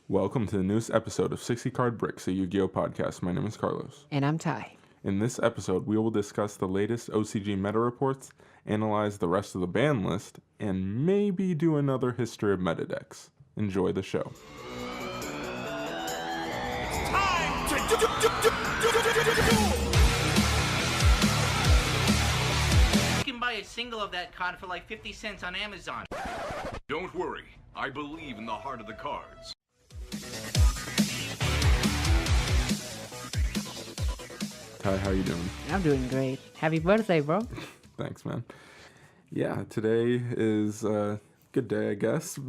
Welcome to the newest episode of 60 Card Bricks, a Yu-Gi-Oh podcast. My name is Carlos. And I'm Ty. In this episode, we will discuss the latest OCG Meta reports, analyze the rest of the ban list, and maybe do another history of meta decks. Enjoy the show. You can buy a single of that card for like 50 cents on Amazon. Don't worry, I believe in the heart of the cards. Ty, how you doing? I'm doing great. Happy birthday, bro. Thanks, man. Yeah, today is a good day, I guess,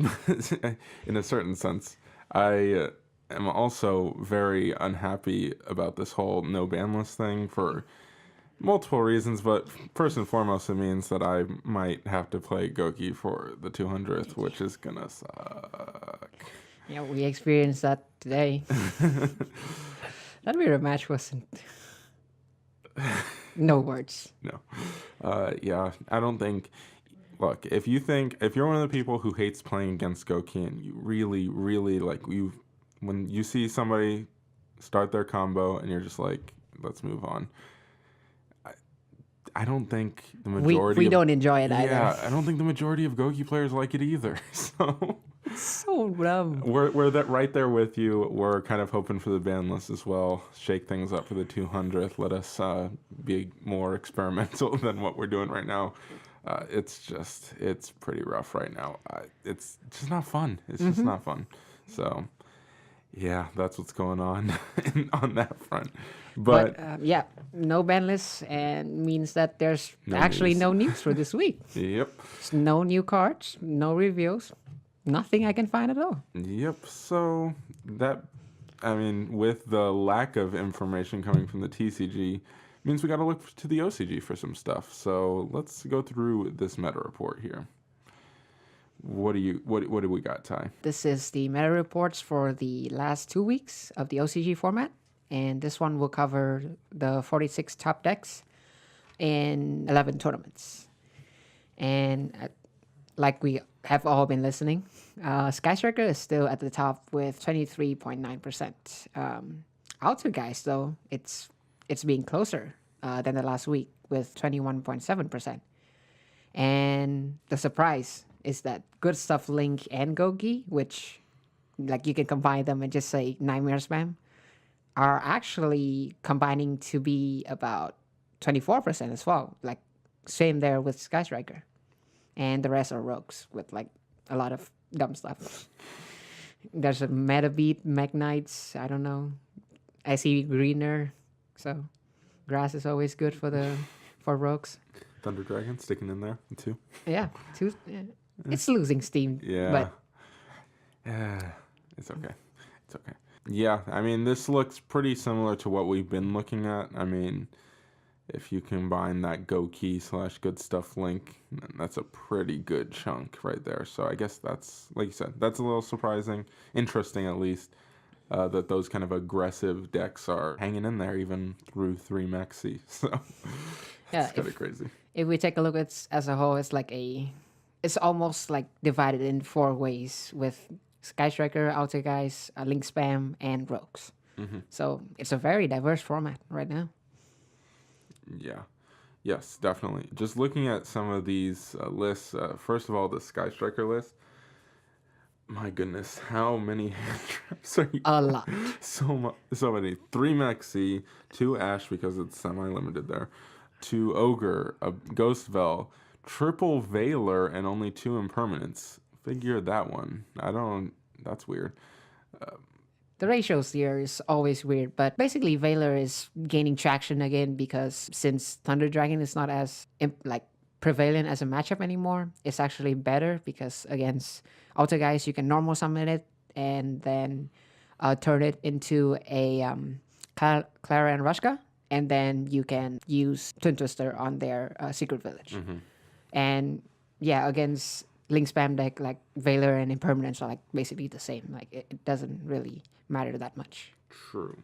in a certain sense. I am also very unhappy about this whole no ban list thing for multiple reasons, but first and foremost, it means that I might have to play Goki for the 200th, which is gonna suck. Yeah, we experienced that today. That weird match wasn't... No words. No. Yeah, I don't think... Look, if you're one of the people who hates playing against Goki and you really, really, when you see somebody start their combo and you're just like, let's move on. I don't think the majority... We don't enjoy it either. Yeah, I don't think the majority of Goki players like it either, so... It's so dumb. We're right there with you. We're kind of hoping for the ban list as well. Shake things up for the 200th. Let us be more experimental than what we're doing right now. It's pretty rough right now. It's just not fun. It's just not fun. So, yeah, that's what's going on on that front. But yeah, no ban list and means that there's No news. no news for this week. Yep. No new cards, no reviews, nothing I can find at all. Yep. So with the lack of information coming from the TCG, means we got to look to the OCG for some stuff. So let's go through this meta report here. What do we got, Ty? This is the meta reports for the last 2 weeks of the OCG format. And this one will cover the 46 top decks in 11 tournaments. And like we have all been listening, Sky Striker is still at the top with 23.9%. Outer Guys, though, it's being closer than the last week with 21.7%. And the surprise is that Good Stuff Link and Gogi, which like you can combine them and just say Nightmare Spam, are actually combining to be about 24% as well. Like, same there with Sky Striker. And the rest are rogues with, like, a lot of dumb stuff. There's a Meta Beat, Magnites, I don't know. I see Greener, so grass is always good for rogues. Thunder Dragon sticking in there, too. Yeah, it's losing steam. Yeah. But It's okay. It's okay. Yeah, I mean, this looks pretty similar to what we've been looking at. I mean, if you combine that Goki / Good Stuff Link, that's a pretty good chunk right there. So I guess that's, like you said, that's a little surprising, interesting at least, that those kind of aggressive decks are hanging in there even through 3 Maxi. So it's kind of crazy. If we take a look at as a whole, it's almost like divided in 4 ways with Sky Striker, Outer Guys, Link Spam, and Rogues. So it's a very diverse format right now. Yeah. Yes, definitely. Just looking at some of these lists, first of all, the Sky Striker list, my goodness, how many hand traps are you? A lot. So many. 3 Maxi, 2 Ash because it's semi-limited there, 2 Ogre, a Ghost Vel, triple Veiler, and only 2 Impermanents. Figure that one. That's weird. The ratios here is always weird, but basically Veiler is gaining traction again because since Thunder Dragon is not as prevalent as a matchup anymore, it's actually better because against Outer Guys you can normal summon it and then turn it into a Clara and Rushka, and then you can use Twin Twister on their Secret Village. And yeah, against Link Spam deck, like Veiler and Impermanence are like basically the same. Like it doesn't really matter that much. True.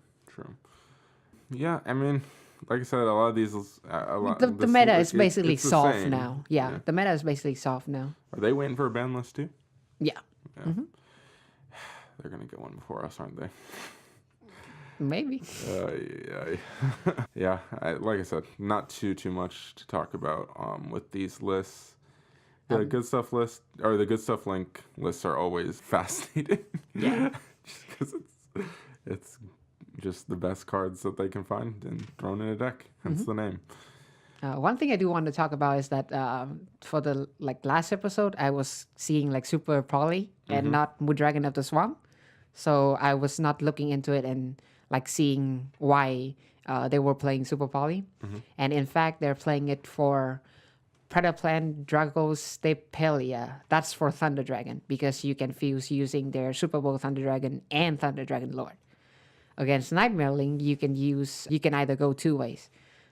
Yeah, I mean, like I said, a lot of these... The meta is basically soft now. Yeah, the meta is basically soft now. Are they waiting for a ban list too? Yeah. they're gonna get one before us, aren't they? Maybe. Yeah. Yeah. Like I said, not too much to talk about with these lists. The good stuff list or the good stuff link lists are always fascinating. Yeah. Just because it's just the best cards that they can find and thrown in a deck. Hence the name. One thing I do want to talk about is that for the last episode, I was seeing Super Poly and not Mood Dragon of the Swamp, so I was not looking into it and seeing why they were playing Super Poly, and in fact they're playing it for Predaplan Dragostepelia. That's for Thunder Dragon because you can fuse using their Super Bowl Thunder Dragon and Thunder Dragon Lord. Against Nightmare Link, you can either go two ways.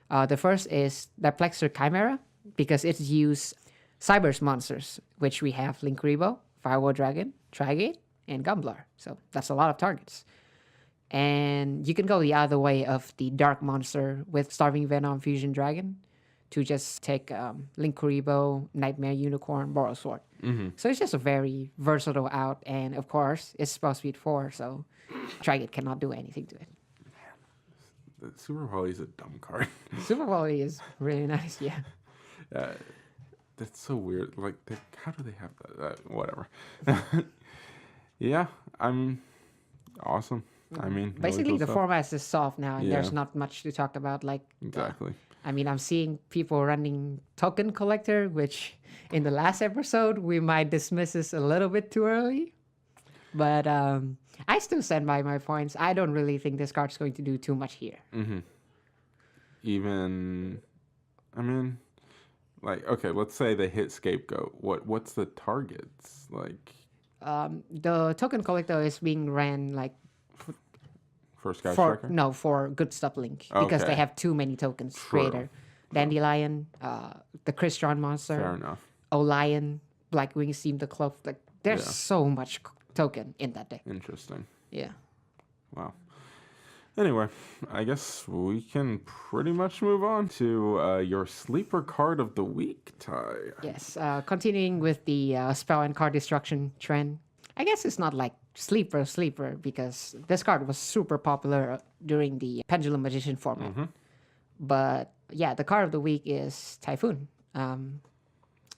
The first is the Plexer Chimera because it's use Cyber's monsters, which we have Linkuriboh, Firewall Dragon, Trigate, and Gumblar. So that's a lot of targets. And you can go the other way of the Dark Monster with Starving Venom Fusion Dragon to just take Linkuriboh, Nightmare Unicorn, Borrow Sword. So it's just a very versatile out, and of course, it's spell speed 4, so Trigate cannot do anything to it. The Super Poly is a dumb card. Super Volley is really nice, yeah. That's so weird. How do they have that? Whatever. Yeah, I'm awesome. I mean, really Basically, cool the stuff. format is soft now, and Yeah. there's not much to talk about. Exactly. I'm seeing people running Token Collector, which in the last episode we might dismiss this a little bit too early. But I still stand by my points. I don't really think this card's going to do too much here. Even, I mean, okay, let's say they hit Scapegoat. What's the targets? The Token Collector is being ran For Sky for Striker? for Good Stuff Link because they Okay. have too many tokens. True. Creator, Dandelion, the Crystron monster, Fair enough. Olion, Blackwing Steam the Cloak. There's Yeah. so much token in that deck. Interesting. Yeah. Wow. Anyway, I guess we can pretty much move on to your sleeper card of the week, Ty. Yes. Continuing with the spell and card destruction trend. I guess it's not sleeper because this card was super popular during the Pendulum Magician format. But yeah, the card of the week is Typhoon.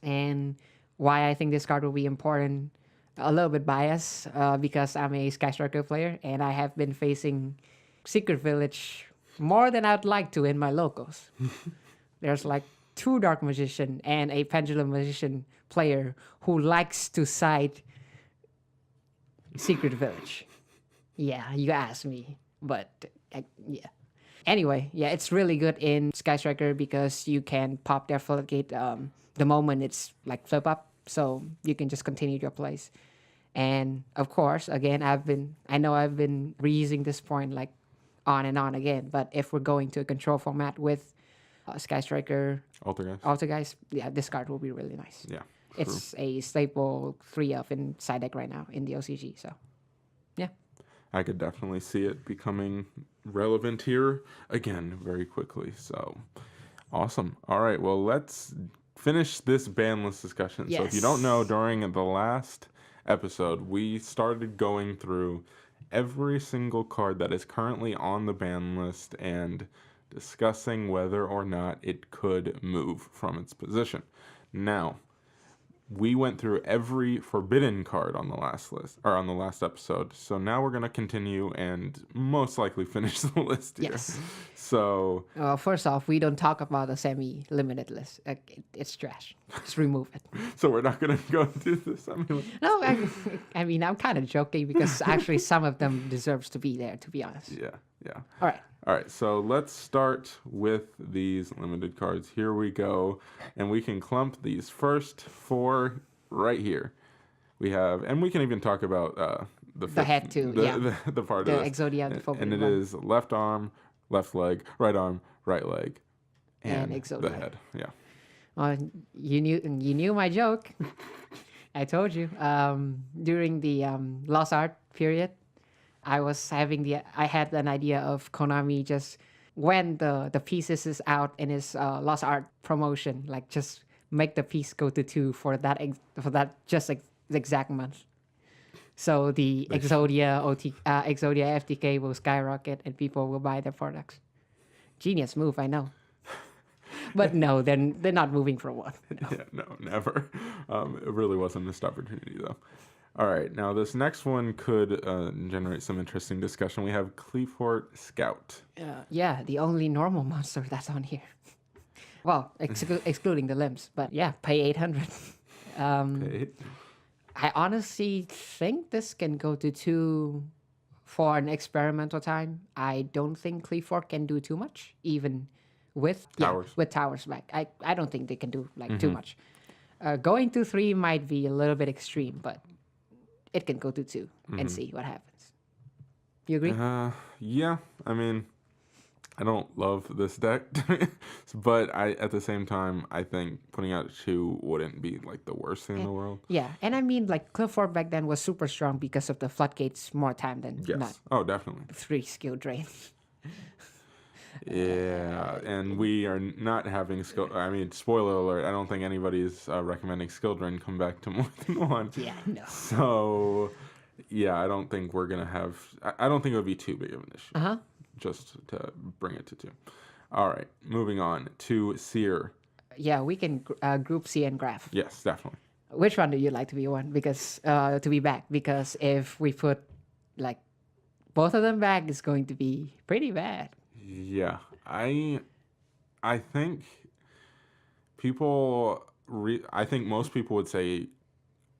And why I think this card will be important, a little bit biased because I'm a Sky Striker player and I have been facing Secret Village more than I'd like to in my locals. There's 2 Dark Magician and a Pendulum Magician player who likes to side Secret Village. Yeah, you asked me, but yeah. Anyway, yeah, it's really good in Sky Striker because you can pop their floodgate the moment it's flip up, so you can just continue your plays. And of course, again, I know I've been reusing this point on and on again, but if we're going to a control format with Sky Striker, Alter guys? yeah, this card will be really nice. Yeah. It's a staple 3 of in side deck right now in the OCG, so yeah. I could definitely see it becoming relevant here again very quickly. So awesome. All right, well, let's finish this ban list discussion. So if you don't know, during the last episode, we started going through every single card that is currently on the ban list and discussing whether or not it could move from its position. Now, we went through every forbidden card on the last list or on the last episode. So now we're gonna continue and most likely finish the list here. Yes. So First off, we don't talk about a semi-limited list. It's trash. Just remove it. so we're not gonna go into this. No, I mean I'm kind of joking because actually some of them deserves to be there. To be honest. Yeah. All right. All right, so let's start with these limited cards. Here we go. And we can clump these first 4 right here. We have, and we can even talk about the head too, yeah. The part The of this. Exodia, the forbidden And it one. is left arm, left leg, right arm, right leg, and the Exodia. head. Yeah. Well, you knew my joke. I told you. During the Lost Art period, I had an idea of Konami just when the pieces is out in his Lost Art promotion, just make the piece go to 2 for that exact month. So the Exodia FTK will skyrocket and people will buy their products. Genius move, I know. But no, they're not moving for one. No. Yeah, no, never. It really was a missed opportunity, though. All right, now this next one could generate some interesting discussion. We have Cleefort Scout. Yeah, the only normal monster that's on here. Well, excluding the limbs, but yeah, pay 800. Okay. I honestly think this can go to 2 for an experimental time. I don't think Cleefort can do too much, even with Towers. with towers back. I don't think they can do too much. Going to 3 might be a little bit extreme, but it can go to 2 and see what happens. You agree? Yeah, I mean, I don't love this deck, but at the same time, I think putting out 2 wouldn't be like the worst thing in the world. Yeah, and I mean, like Clifford back then was super strong because of the floodgates more time than Yes. not Oh, definitely. 3 skill drain. Yeah, and we are not having skill. I mean, spoiler alert, I don't think anybody's recommending skill drain come back to more than 1. Yeah, no. So, yeah, I don't think we're going to have. I don't think it would be too big of an issue. Just to bring it to 2. All right, moving on to Seer. Yeah, we can group C and graph. Yes, definitely. Which one do you like to be one? Because to be back, because if we put like both of them back, it's going to be pretty bad. Yeah, I think people. I think most people would say,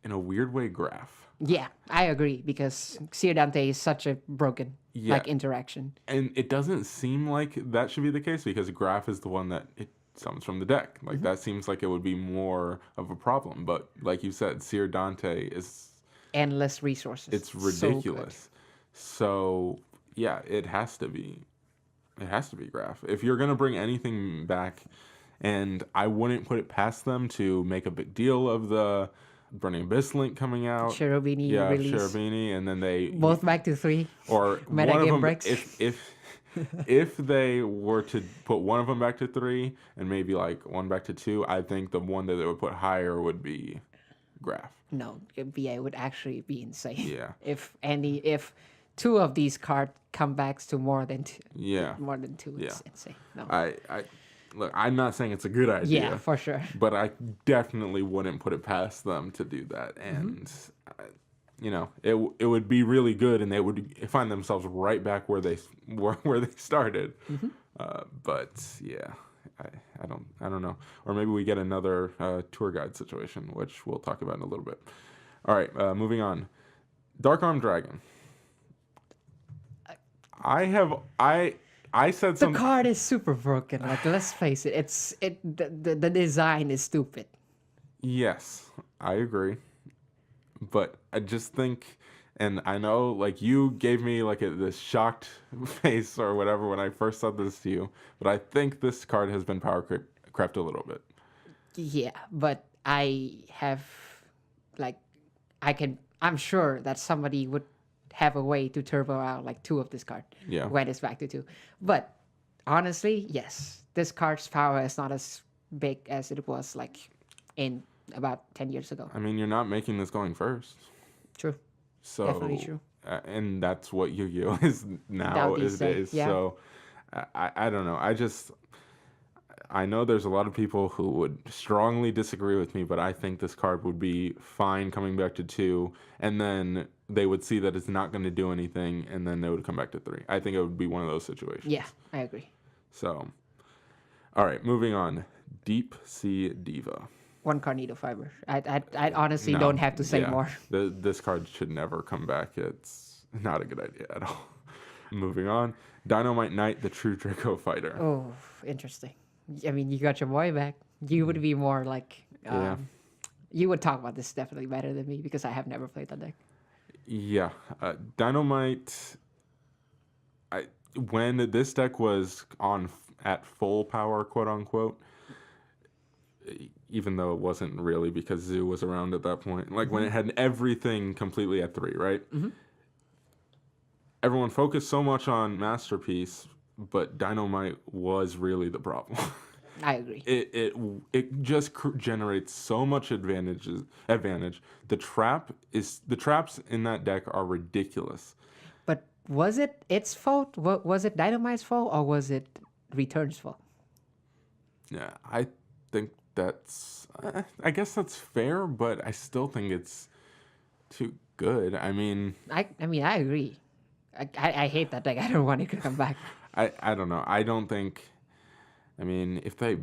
in a weird way, graph. Yeah, I agree because Seer Dante is such a broken interaction. And it doesn't seem like that should be the case because graph is the one that it summons from the deck. Like that seems like it would be more of a problem. But like you said, Seer Dante is endless resources. It's ridiculous. So yeah, it has to be graph. If you're gonna bring anything back, and I wouldn't put it past them to make a big deal of the Burning Abyss Link coming out. Cherubini release. Cherubini, and then they both back to 3. Or Meta one of game them, breaks. if they were to put one of them back to 3 and maybe like one back to 2, I think the one that they would put higher would be graph. No, BA would actually be insane. Yeah. If 2 of these cards come back to more than 2. Yeah. More than 2, it's insane. No. Look, I'm not saying it's a good idea. Yeah, for sure. But I definitely wouldn't put it past them to do that. And, it would be really good, and they would find themselves right back where they started. But yeah, I don't know. Or maybe we get another tour guide situation, which we'll talk about in a little bit. All right, moving on. Dark Arm Dragon. I said The something. card is super broken. Like, let's face it. The design is stupid. Yes, I agree. But I just think, and I know, like, you gave me like this shocked face or whatever when I first said this to you. But I think this card has been power crept a little bit. Yeah, but I'm sure that somebody would have a way to turbo out like 2 of this card. Yeah. When it's back to 2. But honestly, yes, this card's power is not as big as it was like in about 10 years ago. I mean, you're not making this going first. True. So Definitely true. And that's what Yu-Gi-Oh is nowadays. Yeah. So I don't know. I know there's a lot of people who would strongly disagree with me, but I think this card would be fine coming back to 2, and then they would see that it's not going to do anything, and then they would come back to 3. I think it would be one of those situations. Yeah, I agree. So, all right, moving on. Deep Sea Diva. 1 Carnito Fiber. I honestly don't have to say more. This card should never come back. It's not a good idea at all. Moving on. Dynamite Knight, the True Draco Fighter. Oh, interesting. I mean, you got your boy back. You would be more like... You would talk about this definitely better than me because I have never played that deck. Yeah. Dynamite... when this deck was at full power, quote-unquote, even though it wasn't really because Zoo was around at that point, like when it had everything completely at 3, right? Everyone focused so much on Masterpiece, but Dynamite was really the problem. I agree. It just generates so much advantage. The traps in that deck are ridiculous. But was it its fault? Was it Dynamite's fault or was it Return's fault? Yeah, I think that's. I guess that's fair, but I still think it's too good. I mean, I agree. I hate that deck. I don't want it to come back. I don't know. I don't think. I mean, if they,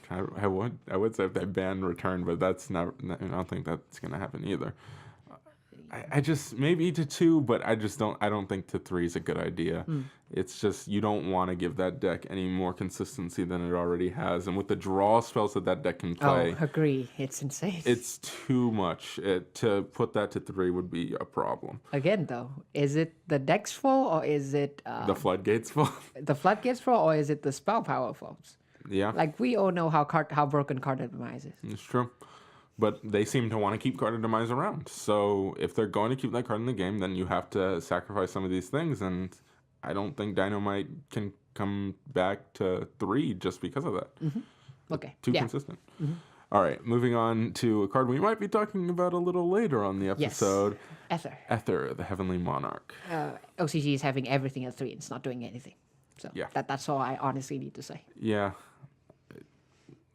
I would say if they ban return, but that's not. I don't think that's gonna happen either. I just maybe to 2, but I don't think to 3 is a good idea. It's just you don't want to give that deck any more consistency than it already has, and with the draw spells that deck can play, Oh, agree. It's insane. it's too much. To put that to 3 would be a problem. Again, though, is it the deck's fault or is it The floodgates fault. the floodgates fault or is it the spell power fault? Yeah, Like we all know how broken card demise is. it's true. But they seem to want to keep card of demise around. So if they're going to keep that card in the game, then you have to sacrifice some of these things. And I don't think Dynamite can come back to 3 just because of that. Okay. Too yeah. consistent. All right, moving on to a card we might be talking about a little later on the Yes. episode. Ether. Ether, the Heavenly Monarch. OCG is having everything at 3 and it's not doing anything. So Yeah. that's all I honestly need to say. Yeah.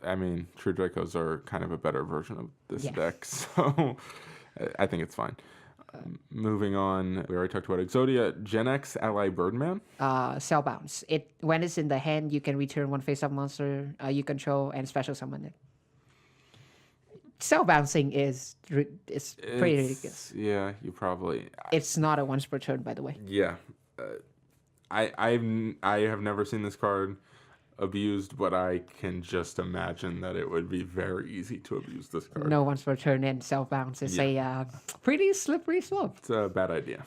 I mean, True Dracos are kind of a better version of this Yeah. deck, so I think it's fine. Moving on, we already talked about Exodia. Gen X Ally Birdman. Cell bounce. When it's in the hand, you can return one face-up monster you control and special summon it. Cell bouncing is pretty ridiculous. Yeah, you probably. It's not a once per turn, by the way. Yeah, I have never seen this card abused, but I can just imagine that it would be very easy to abuse this card. No once per turn and cell bounce is a pretty slippery slope. It's a bad idea.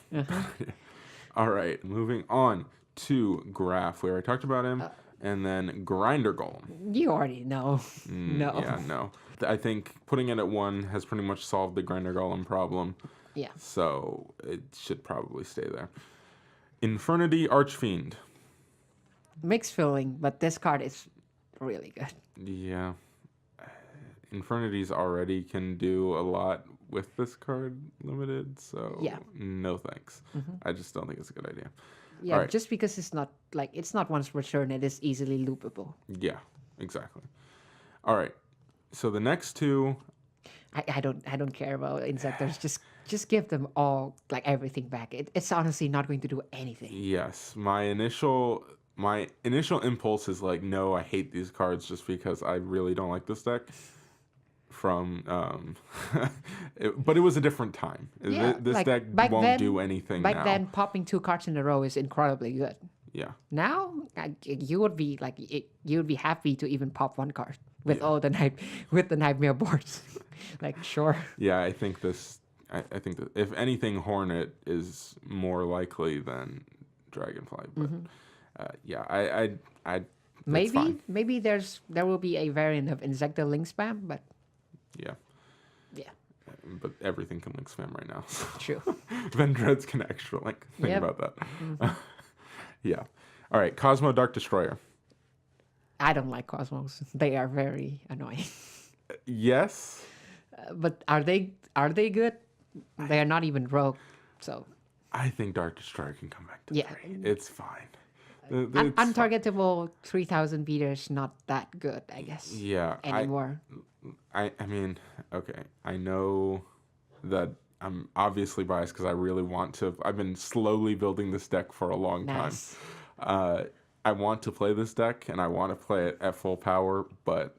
All right, moving on to Graph. We already talked about him. And then Grinder Golem. You already know. No. Yeah, no. I think putting it at 1 has pretty much solved the Grinder Golem problem. Yeah. So it should probably stay there. Infernity Archfiend. Mixed feeling, but this card is really good. Yeah. Infinities already can do a lot with this card limited, so Yeah. no thanks. I just don't think it's a good idea. Yeah, Alright. just because it's not once per turn, it is easily loopable. Yeah, exactly. All right. So the next 2, I don't care about Insectors. Just give them all everything back. It's honestly not going to do anything. yes, my initial impulse is like, no, I hate these cards just because I really don't like this deck. But it was a different time. Yeah, This deck back won't then- do anything Back now. then, popping 2 cards in a row is incredibly good. Yeah. Now, you would be you would be happy to even pop 1 card with all the nightmare boards. Sure. Yeah, I think this. I think that if anything, Hornet is more likely than Dragonfly. But yeah, I that's fine. Maybe there will be a variant of Insector Link Spam, but Yeah, yeah, but everything can link spam right now. true. Vendreads can extra link. Think Yep. about that. Yeah. All right, Cosmo Dark Destroyer. I don't like Cosmos. They are very annoying. Yes. But are they good? They are not even rogue, so I think Dark Destroyer can come back to Yeah. 3. It's fine. It's fine. untargetable 3,000 beaters not that good, I guess. Yeah. Anymore. I mean, okay. I know that I'm obviously biased because I really want to. I've been slowly building this deck for a long Nice. time. I want to play this deck and I want to play it at full power, but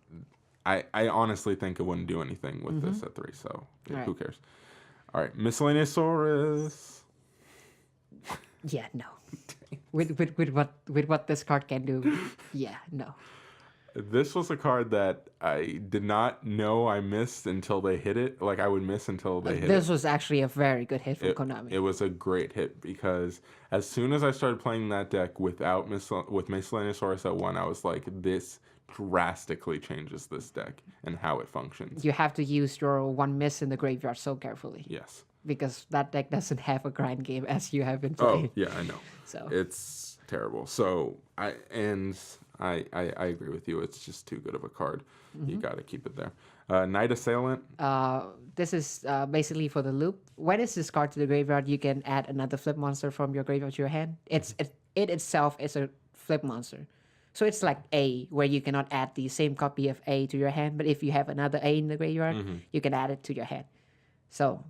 I honestly think it wouldn't do anything with this at 3. So who Alright. cares? All right, Miscellaneous Saurus. Yeah, no. With what this card can do, yeah, no. This was a card that I did not know I missed until they hit it. Like I would miss until they hit This it. was actually a very good hit from Konami. It was a great hit because as soon as I started playing that deck without with Miscellaneous Saurus at 1, I was like, this drastically changes this deck and how it functions. You have to use your 1 miss in the graveyard so carefully Yes. because that deck doesn't have a grind game as you have been Oh playing. yeah, I know. So It's terrible. So I agree with you. It's just too good of a card. You got to keep it there. Night Assailant. This is basically for the loop. When it's discarded to the graveyard, you can add another flip monster from your graveyard to your hand. It itself is a flip monster. So it's like A, where you cannot add the same copy of A to your hand, but if you have another A in the graveyard, you can add it to your hand. So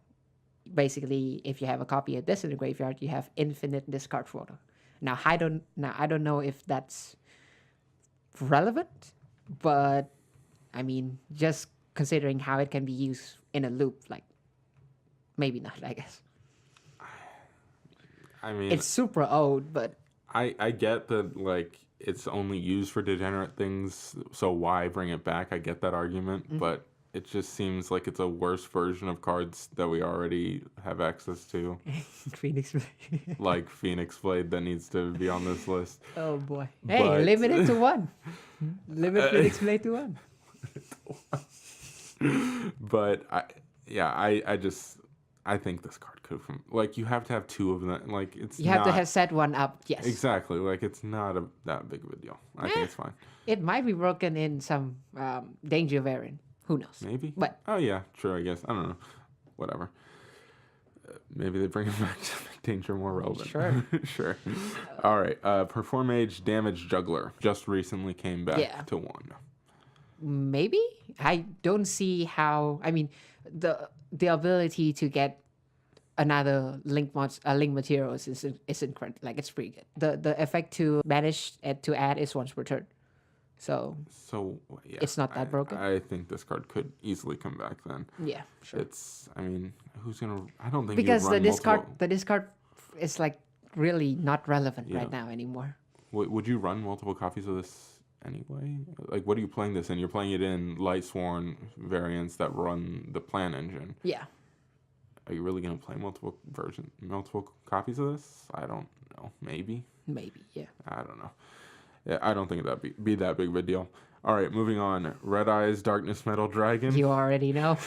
basically, if you have a copy of this in the graveyard, you have infinite discard photo. Now I don't know if that's relevant, but I mean, just considering how it can be used in a loop, like maybe not, I guess. I mean, It's super old, but I get that, like, it's only used for degenerate things, so why bring it back? I get that argument, but it just seems like it's a worse version of cards that we already have access to, Phoenix. like Phoenix Blade that needs to be on this list. Oh boy! Hey, But- limit it to one. Limit Phoenix Blade to one. But I think this card could from like you have to have two of them. Like it's You have to not- have set one up. Yes. exactly like it's not that big of a deal. I think it's fine. It might be broken in some danger variant. Who knows? Maybe. But Oh yeah, sure. I guess I don't know. Whatever. Maybe they bring it back to make danger more relevant. Sure. Sure. All right. Perform Age Damage Juggler just recently came back Yeah. to 1. maybe I don't see how. I mean, the ability to get another link materials is incredible. Like it's pretty good. The effect to banish and to add is once per turn. So So yeah, It's not that broken? I think this card could easily come back then. yeah, sure. I mean, who's gonna? I don't think Because you'd run the discard is like really not relevant Yeah. right now anymore. Would you run multiple copies of this anyway? Like, what are you playing this in? You're playing it in Lightsworn variants that run the Plan Engine. Yeah. Are you really gonna play multiple copies of this? I don't know. Maybe. Maybe, yeah. I don't know. Yeah, I don't think that'd be that big of a deal. All right, moving on. Red Eyes Darkness Metal Dragon. You already know.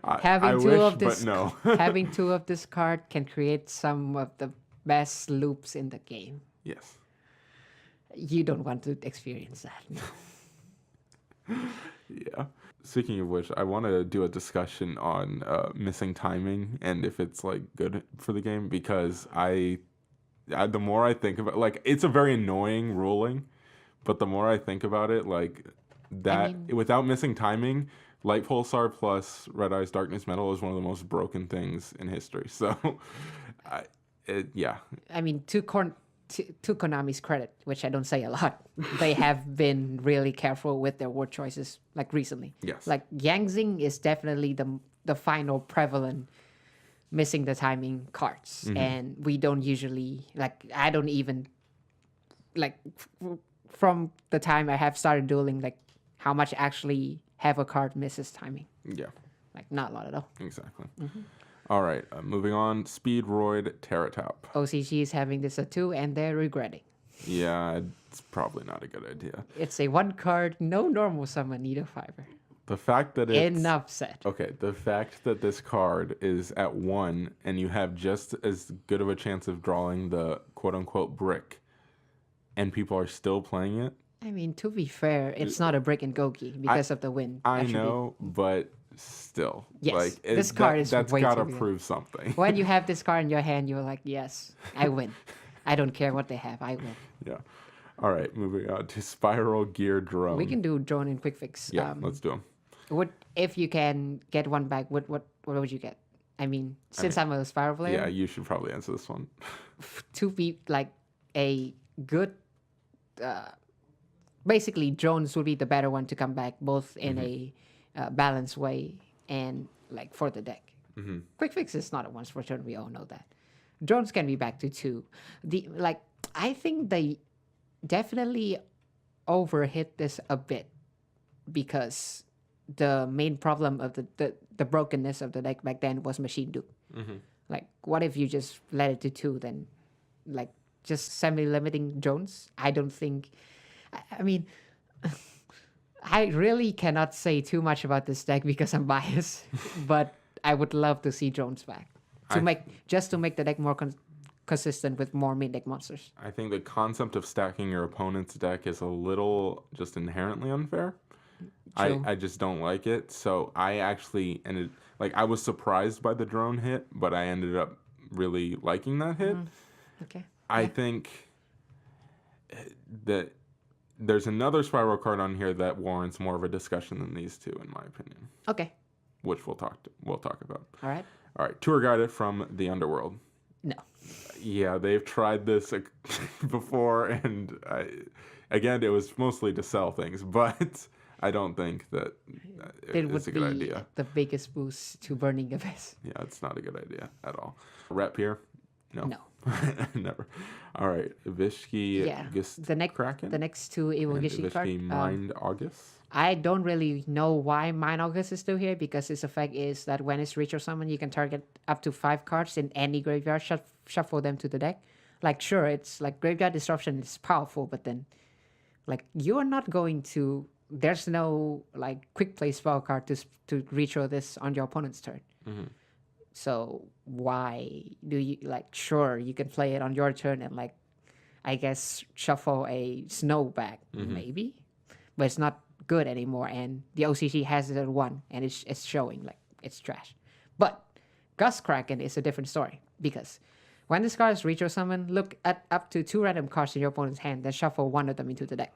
I Having two wish, of this, but no. having two of this card can create some of the best loops in the game. Yes. You don't want to experience that. Yeah. Speaking of which, I want to do a discussion on missing timing and if it's like good for the game because the more I think about like it's a very annoying ruling, but the more I think about it, like that without missing timing, Light Pulsar plus Red Eyes Darkness Metal is one of the most broken things in history. So, yeah. I mean, to Konami's credit, which I don't say a lot, they have been really careful with their word choices, like recently. Yes. Like Yangzing is definitely the final prevalent missing the timing cards, and we don't usually like. I don't even like from the time I have started dueling, like how much actually have a card misses timing. Yeah. Like not a lot at all. Exactly. All right, moving on. Speedroid Terratop. OCG is having this at 2, and they're regretting. Yeah, it's probably not a good idea. It's a 1 card, no normal summon, Needle Fiber. The fact that it's Enough said. okay. The fact that this card is at 1 and you have just as good of a chance of drawing the quote unquote brick, and people are still playing it. I mean, to be fair, it's not a brick and Goki because of the win. I attribute. know, but still, Yes, like this card is that's way gotta too good. prove something. When you have this card in your hand, you're like, yes, I win. I don't care what they have, I win. Yeah. All right, moving on to Spiral Gear Drone. We can do drone and quick fix. Yeah, let's do them. What if you can get one back? What would you get? I mean, since I'm a spiral player, Yeah, you should probably answer this one. to be like a good basically drones would be the better one to come back both in a balanced way and like for the deck. Quick fix is not a once per turn, we all know that. Drones can be back to 2. I think they definitely overhit this a bit because the main problem of the brokenness of the deck back then was machine dupe. Like, what if you just let it to 2, then like just semi-limiting drones? I don't think. I mean, I really cannot say too much about this deck because I'm biased, but I would love to see drones back to make the deck more consistent with more mid-deck monsters. I think the concept of stacking your opponent's deck is a little just inherently unfair. True. I just don't like it. So I actually ended I was surprised by the drone hit, but I ended up really liking that hit. Okay. I think that there's another spiral card on here that warrants more of a discussion than these two, in my opinion, Okay. which we'll talk about. All right. All right, tour guided from the underworld. No. Yeah, they've tried this before, and again, it was mostly to sell things, but I don't think that It it's would a good be idea. the biggest boost to Burning Abyss. Yeah, it's not a good idea at all. Rep here? No. No. Never. All right, Vishki Yeah. Gist The next Kraken? the next two evil and Gishi card. Vishki Mind August? I don't really know why Mind August is still here because its effect is that when it's ritual summon, you can target up to 5 cards in any graveyard, shuffle them to the deck. Like, sure, it's like graveyard disruption is powerful, but then, like, you are not going to. There's no like quick play spell card to ritual this on your opponent's turn. So why do you like? Sure, you can play it on your turn and like, I guess shuffle a snow back maybe, but it's not good anymore. And the OCG has it at 1, and it's showing like it's trash. But Gust Kraken is a different story because when this card is ritual summon, look at up to 2 random cards in your opponent's hand, then shuffle 1 of them into the deck.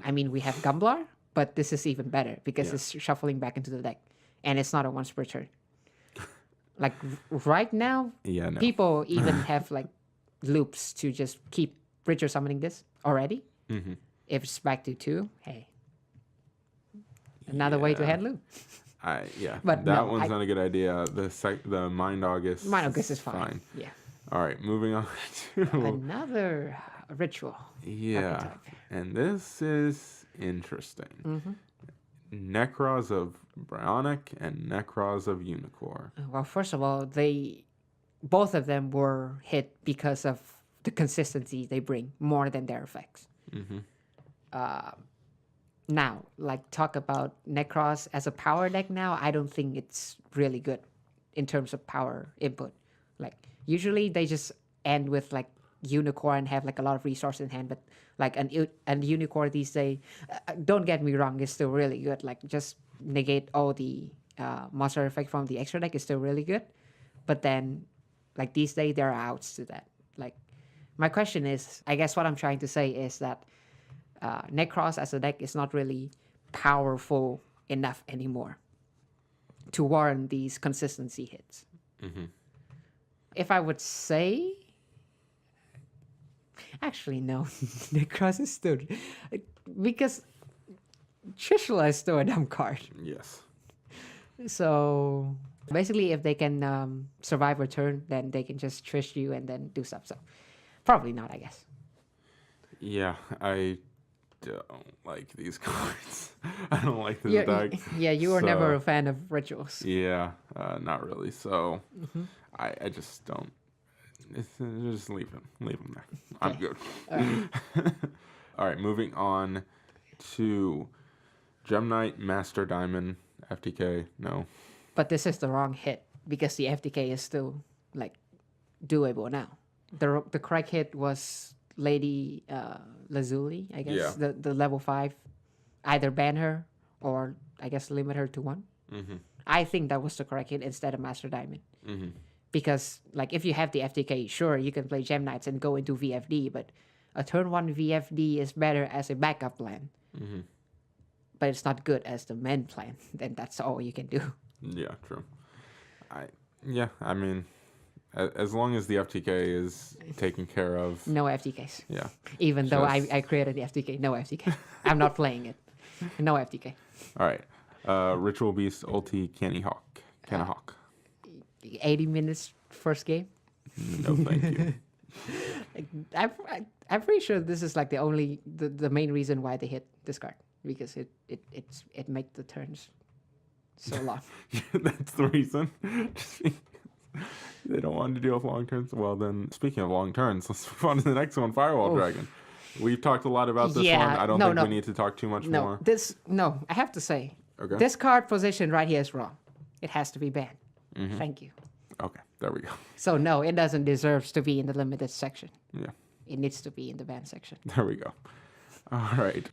I mean, we have Gumblar, but this is even better because it's shuffling back into the deck, and it's not a once per turn. Like right now, Yeah, no. people even have like loops to just keep ritual summoning this already. If it's back to 2, hey, another way to Yeah. hand loop. But that no, one's not a good idea. The Mind August. Mind August is fine. Yeah. All right, moving on to Another ritual. yeah, archetype. and this is interesting. Necros of Bryonic and Necros of Unicorn. Well, first of all, both of them were hit because of the consistency they bring more than their effects. Now, like talk about Necros as a power deck now, I don't think it's really good in terms of power input. Like usually they just end with like Unicorn, have like a lot of resources in hand, but like an Unicorn these days, don't get me wrong, it's still really good. Like just negate all the monster effect from the extra deck is still really good. But then like these days there are outs to that. Like my question is, I guess what I'm trying to say is that Necros as a deck is not really powerful enough anymore to warrant these consistency hits. If I would say, actually no, Necros is still because Trishula is still a dumb card. Yes. So basically, if they can survive a turn, then they can just trish you and then do stuff. So probably not, I guess. Yeah, I don't like these cards. I don't like this deck. Yeah, you were So, never a fan of rituals. Yeah, not really. So I just don't. Just leave him. Leave him there. I'm good. All right, moving on to Gem Knight, Master Diamond, FTK. No. But this is the wrong hit because the FTK is still like doable now. The correct hit was Lady Lazuli, I guess. Yeah. The level 5. Either ban her or I guess limit her to 1. I think that was the correct hit instead of Master Diamond. Because like if you have the FTK, sure you can play Gem Knights and go into VFD, but a turn 1 VFD is better as a backup plan. But it's not good as the main plan. Then that's all you can do. Yeah, true. I mean, as long as the FTK is taken care of. No FTKs. Yeah. Even though Just- I created the FTK. No FTK. I'm not playing it. No FTK. All right. Ritual Beast, Ulti, Canny Hawk. Canna Hawk. 80 minutes first game. No, thank you. I'm pretty sure this is like the main reason why they hit this card. Because it makes the turns so long. Yeah, that's the reason. They don't want to deal with long turns. Well, then, speaking of long turns, let's move on to the next one, Firewall Dragon. We've talked a lot about this Yeah, one. I don't no, think no. we need to talk too much No, more. I have to say, Okay. this card position right here is wrong. It has to be banned. Thank you. Okay, there we go. So no, it doesn't deserve to be in the limited section. Yeah, It needs to be in the banned section. there we go. All right.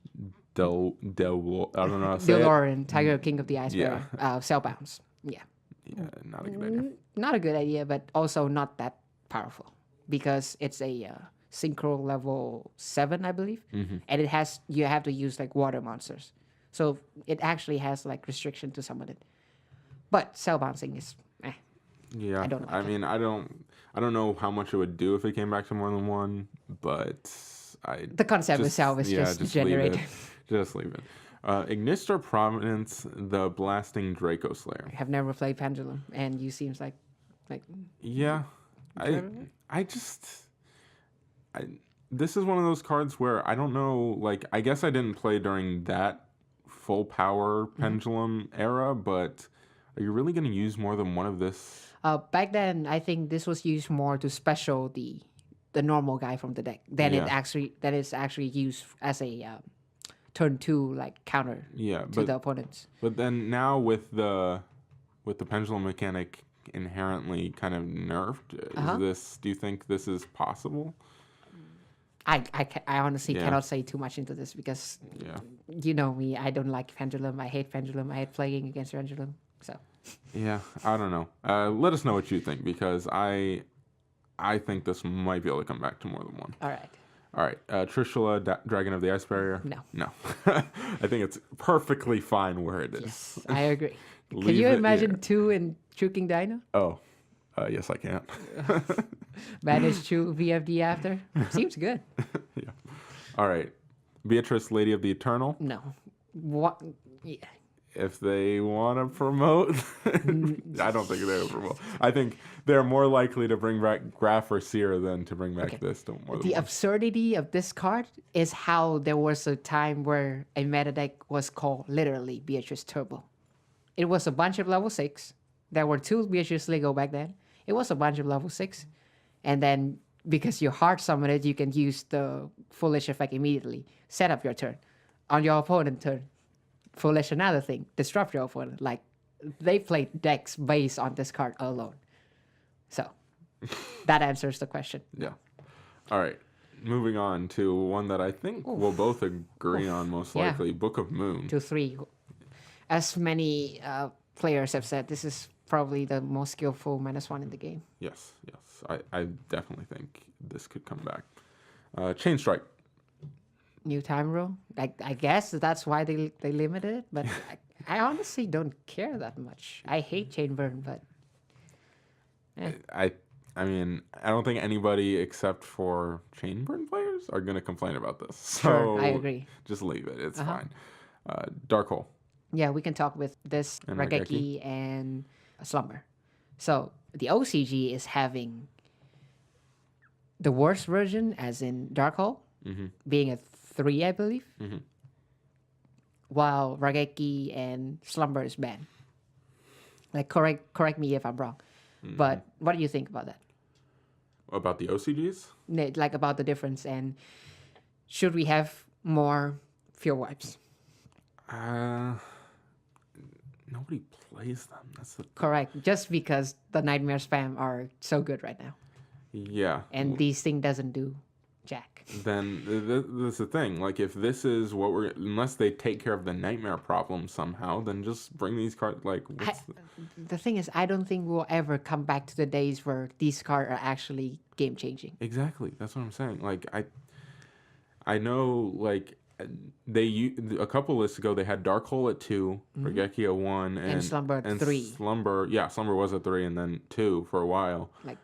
I don't know how to say it. Delorean, Tiger King of the Ice Yeah. Barrier, Cell Bounce. Yeah. Yeah, not a good idea. Not a good idea, but also not that powerful because it's a synchro level 7, I believe, and you have to use like water monsters, so it actually has like restriction to some of it. But cell bouncing is, Yeah, I don't like I it. mean, I don't know how much it would do if it came back to more than one, but the concept itself is just leave generated. it. Just leave it. Ignister Providence, the Blasting Draco Slayer. I have never played Pendulum, and you seems like Yeah, I just, this is one of those cards where I don't know. Like, I guess I didn't play during that full power Pendulum era, but are you really going to use more than one of this? back then I think this was used more to special the normal guy from the deck than it's actually used as a turn 2 like counter Yeah, to the opponents. But then now with the pendulum mechanic inherently kind of nerfed, do you think this is possible? I honestly Yeah. cannot say too much into this because Yeah. you know me, I don't like Pendulum. I hate Pendulum. I hate playing against Pendulum. So Yeah, I don't know. Let us know what you think because I think this might be able to come back to more than one. all right. All right, Trishula, Dragon of the Ice Barrier. No. No. I think it's perfectly fine where it is. Yes, I agree. Can Leave you it imagine here. 2 in Chuking Dino? Oh, yes, I can. Banish 2 VFD after? Seems good. Yeah. All right, Beatrice, Lady of the Eternal. No. What? Yeah. If they want to promote, I don't think they will promote. I think they're more likely to bring back Graf or Seer than to bring back this. More than The one. absurdity of this card is how there was a time where a meta deck was called literally Beatrice Turbo. It was a bunch of level 6. There were 2 Beatrice Lego back then. It was a bunch of level 6. And then because you hard summon it, you can use the Foolish effect immediately. Set up your turn. On your opponent's turn, Foolish another thing. Disrupt your opponent. Like, they played decks based on this card alone. So, that answers the question. Yeah. All right. Moving on to one that I think we'll both agree on most Yeah. likely, Book of Moon. 2-3. As many players have said, this is probably the most skillful -1 in the game. Yes, yes. I definitely think this could come back. Chain Strike. New time rule. I guess that's why they limited it, but I honestly don't care that much. I hate chain burn, but I mean, I don't think anybody except for Chain Burn players are going to complain about this. So sure, I agree. Just leave it. It's fine. Dark Hole. Yeah, we can talk with this And Rageki and Slumber. So the OCG is having the worst version, as in Dark Hole, being a 3, I believe, while Rageki and Slumber is banned. Like, correct me if I'm wrong, but what do you think about that? About the OCGs? Like about the difference, and should we have more field wipes? Nobody plays them. That's the Correct. Just because the Nightmare Spam are so good right now, yeah. and these thing doesn't do jack. Then that's the thing. Like, if this is what we're, unless they take care of the nightmare problem somehow, then just bring these cards. Like, The thing is, I don't think we'll ever come back to the days where these cards are actually game changing. exactly. That's what I'm saying. Like, I know, like, a couple lists ago they had Dark Hole at 2, Regeki at 1, and Slumber at 3. Slumber was at 3, and then 2 for a while. Like,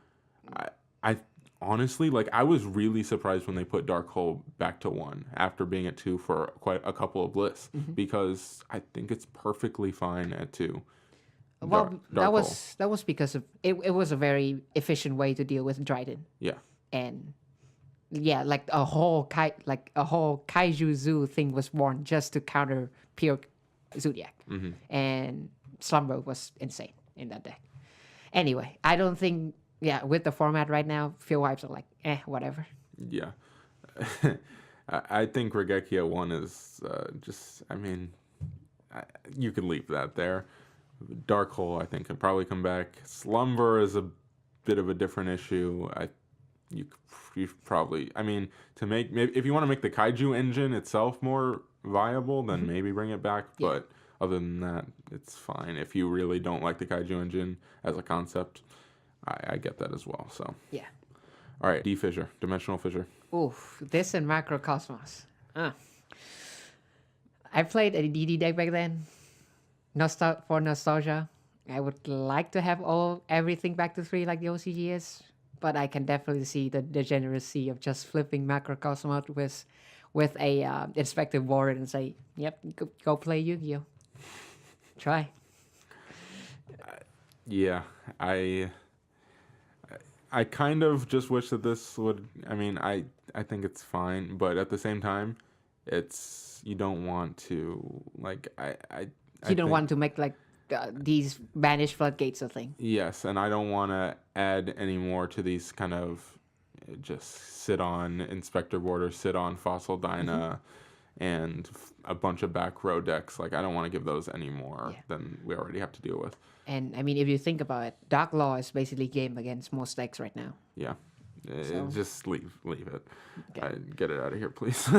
I honestly, like, I was really surprised when they put Dark Hole back to 1 after being at 2 for quite a couple of lists, because I think it's perfectly fine at 2. well, Dark Hole. that was because of it was a very efficient way to deal with Dryden. Yeah. And yeah, like a whole kaiju zoo thing was born just to counter pure Zodiac, and Slumber was insane in that deck. Anyway, I don't think with the format right now, field wipes are like whatever. Yeah. I think Regeki at 1 is just, I mean, you could leave that there. Dark Hole, I think, can probably come back. Slumber is a bit of a different issue. You probably, I mean, to make, maybe if you want to make the Kaiju engine itself more viable, then maybe bring it back. Yeah. But other than that, it's fine. If you really don't like the Kaiju engine as a concept, I get that as well. So, Yeah. all right, D-Fissure, Dimensional Fissure. Oof, this and Macrocosmos. I played a DD deck back then. For nostalgia, I would like to have everything back to 3 like the OCG is, but I can definitely see the degeneracy of just flipping Macrocosmos with a Inspector Warren and say, "Yep, go play Yu-Gi-Oh. Try." Yeah, I kind of just wish that this would. I mean, I think it's fine, but at the same time, you don't want to like You don't want to make like these banished floodgates a thing. Yes, and I don't want to add any more to these kind of just sit on Inspector Border, sit on Fossil Dyna, and a bunch of back row decks. Like, I don't want to give those any more than we already have to deal with. And I mean, if you think about it, Dark Law is basically game against most decks right now. Yeah. Just leave it. Okay. Get it out of here, please.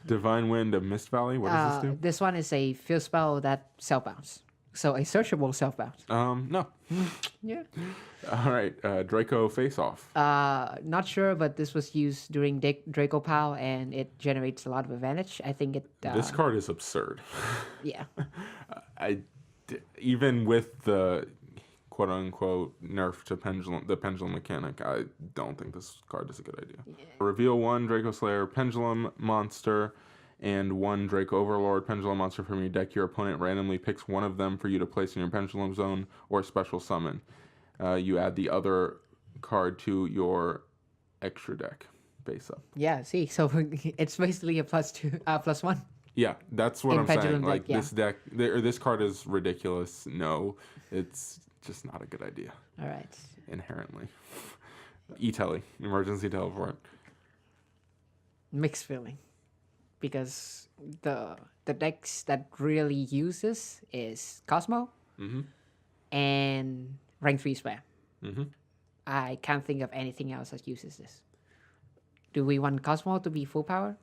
Divine Wind of Mist Valley. What does this do? This one is a field spell that self bounce. So a searchable self bounce. No. Yeah. All right. Draco Face Off. Not sure, but this was used during Draco Pow, and it generates a lot of advantage. I think it. This card is absurd. Yeah. Even with the quote unquote nerf to the pendulum mechanic, I don't think this card is a good idea. Yeah. Reveal 1 Draco Slayer Pendulum monster and 1 Draco Overlord Pendulum monster from your deck. Your opponent randomly picks one of them for you to place in your pendulum zone or special summon. You add the other card to your extra deck base up. Yeah, see, so it's basically a +1. Yeah, that's what In I'm saying. pendulum Like, deck, this deck, this card is ridiculous. No, it's just not a good idea. All right. Inherently. E-Tele, emergency teleport. Mixed feeling. Because the decks that really use this is Cosmo and rank 3 spam. I can't think of anything else that uses this. Do we want Cosmo to be full power?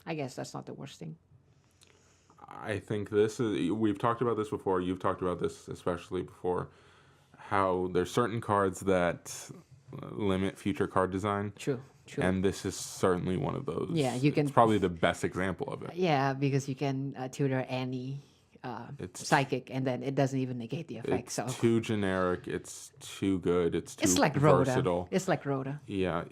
I guess that's not the worst thing. I think we've talked about this before. You've talked about this especially before. How there's certain cards that limit future card design. True. And this is certainly one of those. Yeah, you can. It's probably the best example of it. Yeah, because you can tutor any psychic, and then it doesn't even negate the effect. It's So too generic. It's too good. It's too like versatile. Rhoda. It's like Rhoda. Yeah,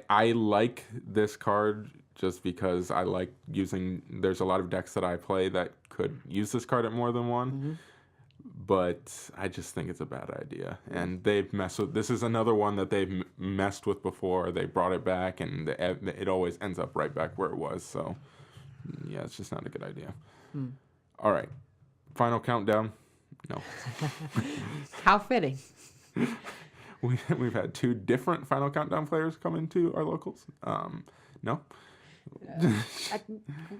I like this card just because I like using. There's a lot of decks that I play that could use this card at more than one. But I just think it's a bad idea, and they've messed with. This is another one that they've messed with before. They brought it back, and it always ends up right back where it was. So, yeah, it's just not a good idea. All right, final countdown. No. How fitting. We've had 2 different final countdown players come into our locals. No.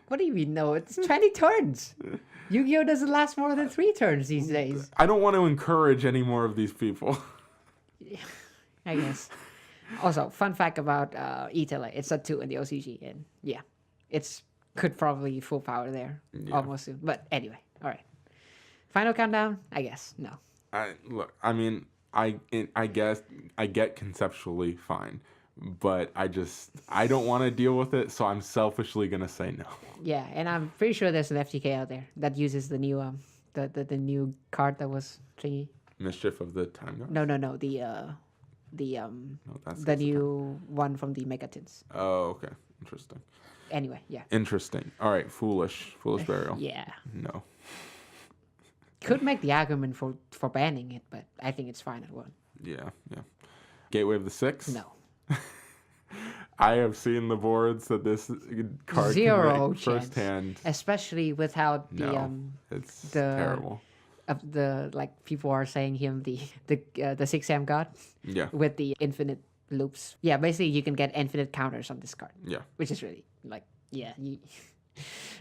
What do you mean? No, it's 20 turns. Yu-Gi-Oh doesn't last more than 3 turns these days. I don't want to encourage any more of these people. I guess. Also, fun fact about E-Tele, it's a 2 in the OCG, and yeah, it's could probably full power there almost soon. But anyway, all right. Final countdown? I guess no. I mean, I guess I get conceptually fine, but I don't want to deal with it, so I'm selfishly gonna say no. Yeah, and I'm pretty sure there's an FTK out there that uses the new the new card that was thingy. Mischief of the Time God? No, that's the new one from the Megatins. Oh, okay. Interesting. Anyway, yeah. Interesting. All right, Foolish Burial. Yeah. No. Could make the argument for banning it, but I think it's fine at one. Yeah. Gateway of the Six? No. I have seen the boards that this card Zero can make chance. firsthand. Especially with how It's terrible. People are saying him the 6M god. Yeah. With the infinite loops. Yeah, basically you can get infinite counters on this card. Yeah. Which is really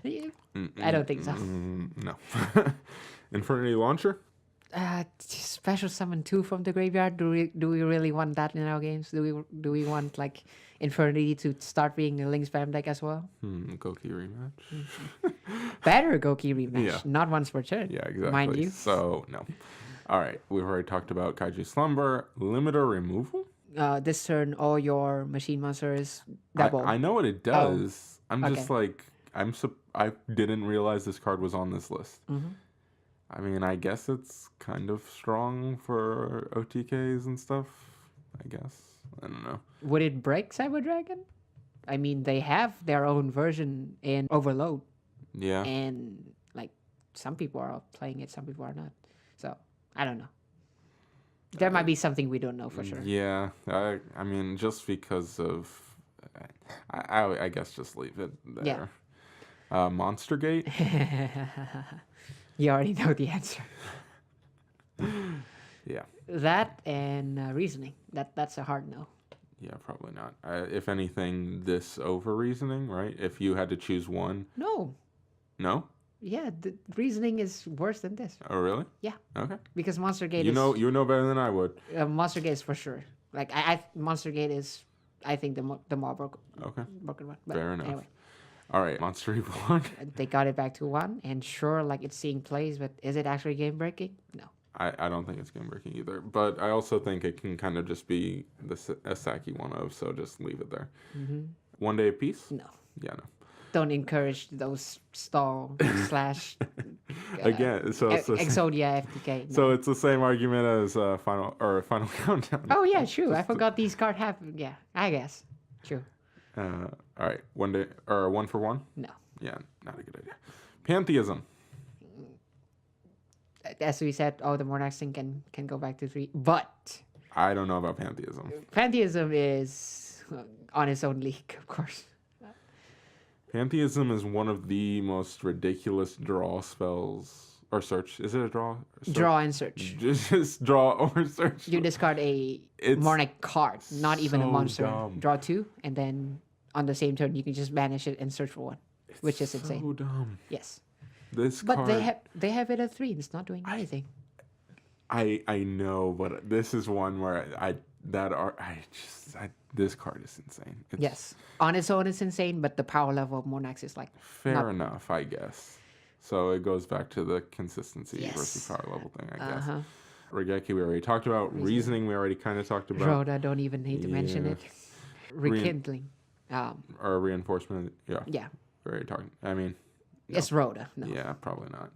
I don't think so. No. Infinity Launcher? Special summon 2 from the graveyard. Do we really want that in our games? Do we want like Infinity to start being a Link spam deck as well? Goki rematch? Better Goki rematch, Yeah. not once per turn. Yeah, exactly. Mind you. So, no. All right. We've already talked about Kaiju Slumber. Limiter removal? This turn, all your machine monsters double. I know what it does. I'm just okay. like, I didn't realize this card was on this list. I mean, I guess it's kind of strong for OTKs and stuff. I guess. I don't know. Would it break Cyber Dragon? I mean, they have their own version in Overload, Yeah. and like some people are playing it, some people are not. So I don't know. There might be something we don't know for sure. Yeah. I mean, just because of, I guess just leave it there. Yeah. Monster Gate. You already know the answer. Yeah. That and reasoning. That's a hard no. Yeah, probably not. If anything, this over reasoning, right? If you had to choose one. No. No? Yeah, the reasoning is worse than this. Oh, really? Yeah, Okay. because Monster Gate You is know better than I would. Monster Gate is for sure. Like I Monster Gate is, I think the more broken Okay. one. But Fair enough. anyway, All right, Monster Reborn. they got it back to 1, and sure, like it's seeing plays, but is it actually game breaking? No. I don't think it's game breaking either, but I also think it can kind of just be the Asaki one of, so just leave it there. 1 day apiece? No. Yeah, no. Don't encourage those stall slash Again, so it's the same, Exodia FTK. No. so it's the same argument as final countdown. Oh yeah, true. I forgot these cards have. Yeah, I guess. True. All right, 1 day or 1 for 1. No. Yeah, not a good idea. Pantheism. As we said, the Monarchs thing can go back to 3, but I don't know about Pantheism. Pantheism is on its own league, of course. Pantheism is one of the most ridiculous draw spells or search. Is it a draw? Draw and search. Just draw or search. You discard a It's Monarch card, not even a so monster. dumb. Draw 2, and then on the same turn you can just banish it and search for 1, which is insane. So dumb. Yes, This but card. they have it at 3. And it's not doing anything. I know, but this is one where this card is insane. It's Yes, on its own it's insane, but the power level of Monarchs is like fair not- enough, I guess. So it goes back to the consistency Yes. versus power level thing, I guess. Uh-huh. Regeki we already talked about. Reasoning we already kind of talked about. Rhoda, don't even need to mention Yeah. it. Rekindling. Or reinforcement. Yeah. Yeah, We already talked. I mean, it's Rhoda. No. yeah, probably not.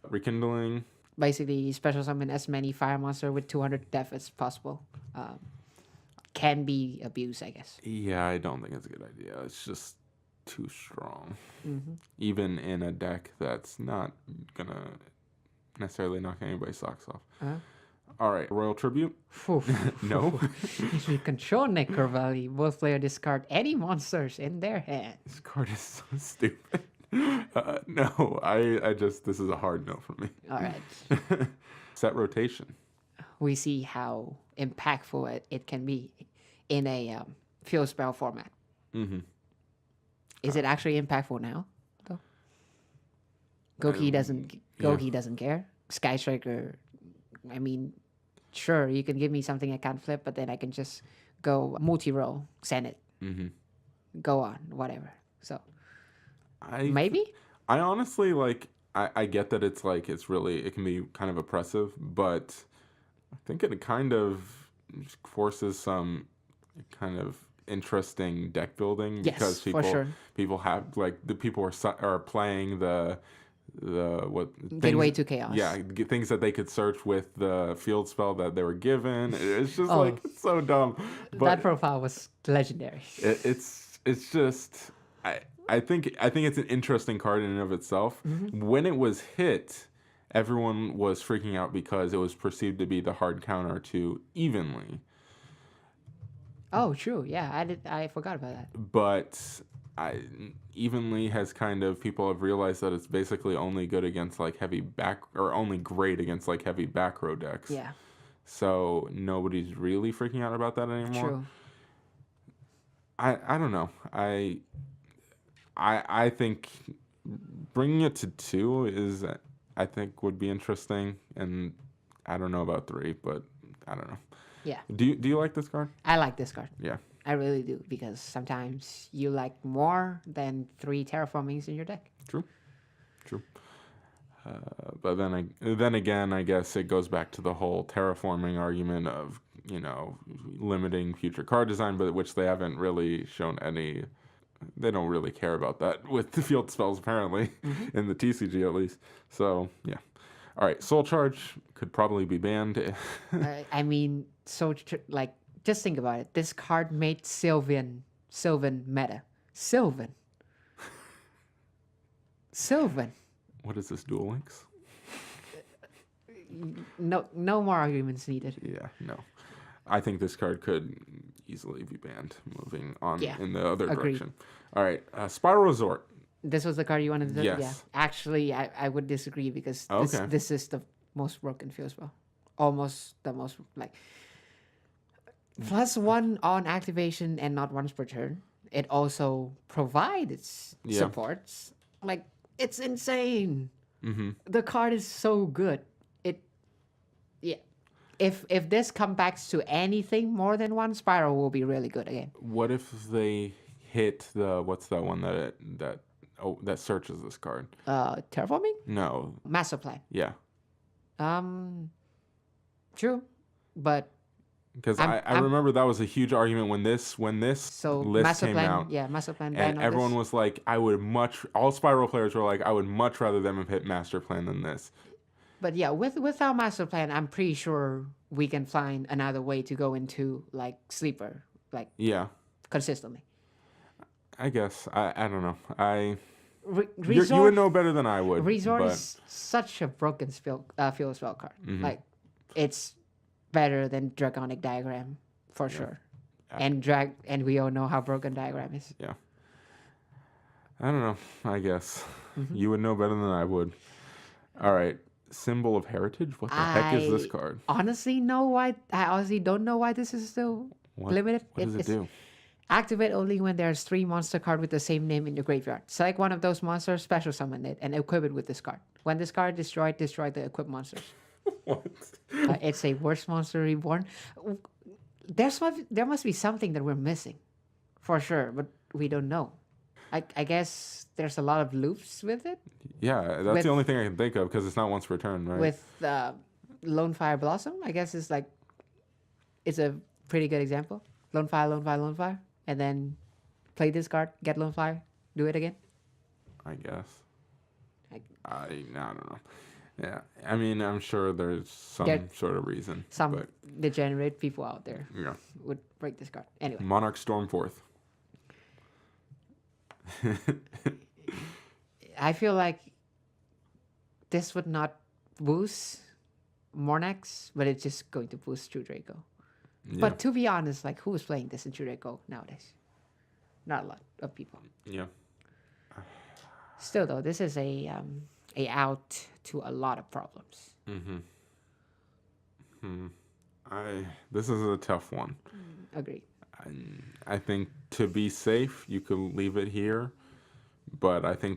Rekindling. Basically, special summon as many fire monster with 200 def as possible. Can be abused, I guess. Yeah, I don't think it's a good idea. It's just too strong. Mm-hmm. Even in a deck that's not gonna necessarily knock anybody's socks off. All right, Royal Tribute. No. If you control Necro Valley, both players discard any monsters in their hand. This card is so stupid. No, I just, this is a hard no for me. All right. Set rotation. We see how impactful it can be in a field spell format. Mm-hmm. Is it actually impactful now, though? Goki doesn't care. Sky Striker, I mean, sure, you can give me something I can't flip, but then I can just go multi-roll, send it, go on, whatever. So maybe? I honestly like. I get that it's like it can be kind of oppressive, but I think it kind of forces some kind of interesting deck building Yes, because for sure. people have like the people are playing the what Gateway things- to Chaos. Yeah, things that they could search with the field spell that they were given. It's just like it's so dumb. But That profile was legendary. it's just I think it's an interesting card in and of itself. When it was hit, everyone was freaking out because it was perceived to be the hard counter to Evenly. Oh, true. Yeah, I forgot about that. But Evenly has kind of, people have realized that it's basically only good against like heavy back, or only great against like heavy back row decks. Yeah, So nobody's really freaking out about that anymore. true. I don't know. I think bringing it to 2 is, I think, would be interesting, and I don't know about 3, but I don't know. Yeah, Do you like this card? I like this card. Yeah. I really do, because sometimes you like more than 3 terraformings in your deck. True. But then again, I guess it goes back to the whole terraforming argument of, limiting future card design, but which they haven't really shown any. They don't really care about that with the field spells, apparently, in the TCG at least. So yeah. All right, Soul Charge could probably be banned. I mean, like, just think about it. This card made Sylvan meta. Sylvan. What is this, Duel Links? No more arguments needed. Yeah, no. I think this card could easily be banned. Moving on in the other agreed. direction. All right, Spiral Resort. This was the card you wanted to do? Yes. Yeah. Actually, I would disagree, because Okay. this is the most broken field spell. Almost the most, like, +1 on activation and not once per turn. It also provides supports. Like, it's insane. Mm-hmm. The card is so good. If this comes back to anything more than 1, Spiral will be really good again. What if they hit what's that one that searches this card? Terraforming? No. Master Plan. Yeah. True, but Because I remember that was a huge argument when this so list Master came Plan, out. yeah, Master Plan. And ban on everyone this. was like, all Spiral players were like, I would much rather them have hit Master Plan than this. But yeah, with our Master Plan, I'm pretty sure we can find another way to go into, like, Sleeper, like, Yeah, consistently. I guess. I don't know. Resort, you would know better than I would. Resort but is such a broken field spell card. Mm-hmm. Like, it's better than Draconic Diagram for sure. And we all know how broken Diagram is. yeah. I don't know. I guess Mm-hmm. you would know better than I would. All right. Symbol of Heritage. What the heck is this card? I honestly don't know why this is still limited. What does it do? Activate only when there's 3 monster card with the same name in your graveyard. Select one of those monsters, special summon it, and equip it with this card. When this card is destroyed, destroy the equipped monsters. What? It's a worst monster reborn. There must be something that we're missing, for sure, but we don't know. I guess there's a lot of loops with it. Yeah, that's the only thing I can think of, because it's not once per turn, right? With Lone Fire Blossom, I guess it's a pretty good example. Lone Fire, and then play this card, get Lone Fire, do it again. I guess. I don't know. Yeah, I mean, I'm sure there's some sort of reason. Some but, degenerate people out there yeah. would break this card. Anyway. Monarch Stormforth. I feel like this would not boost Mornax, but it's just going to boost True Draco. Yeah. But to be honest, like, who is playing this in True Draco nowadays? Not a lot of people. Yeah. Still, though, this is a out to a lot of problems. This is a tough one. Agreed. I think to be safe, you could leave it here, but I think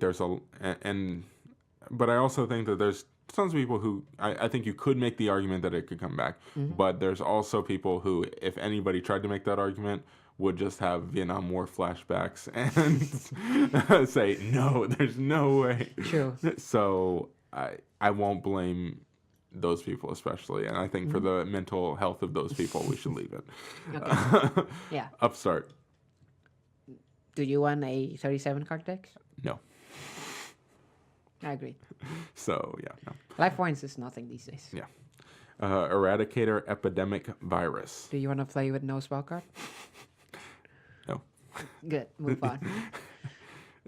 but I also think that there's tons of people who I think you could make the argument that it could come back, but there's also people who, if anybody tried to make that argument, would just have Vietnam War flashbacks and say, no, there's no way. True. So I won't blame those people especially, and I think for the mental health of those people, we should leave it. Okay. Yeah. Upstart. Do you want a 37 card deck? No. I agree. So yeah, no. Life points is nothing these days. Yeah. Eradicator Epidemic Virus. Do you want to play with no spell card? No. Good. Move on.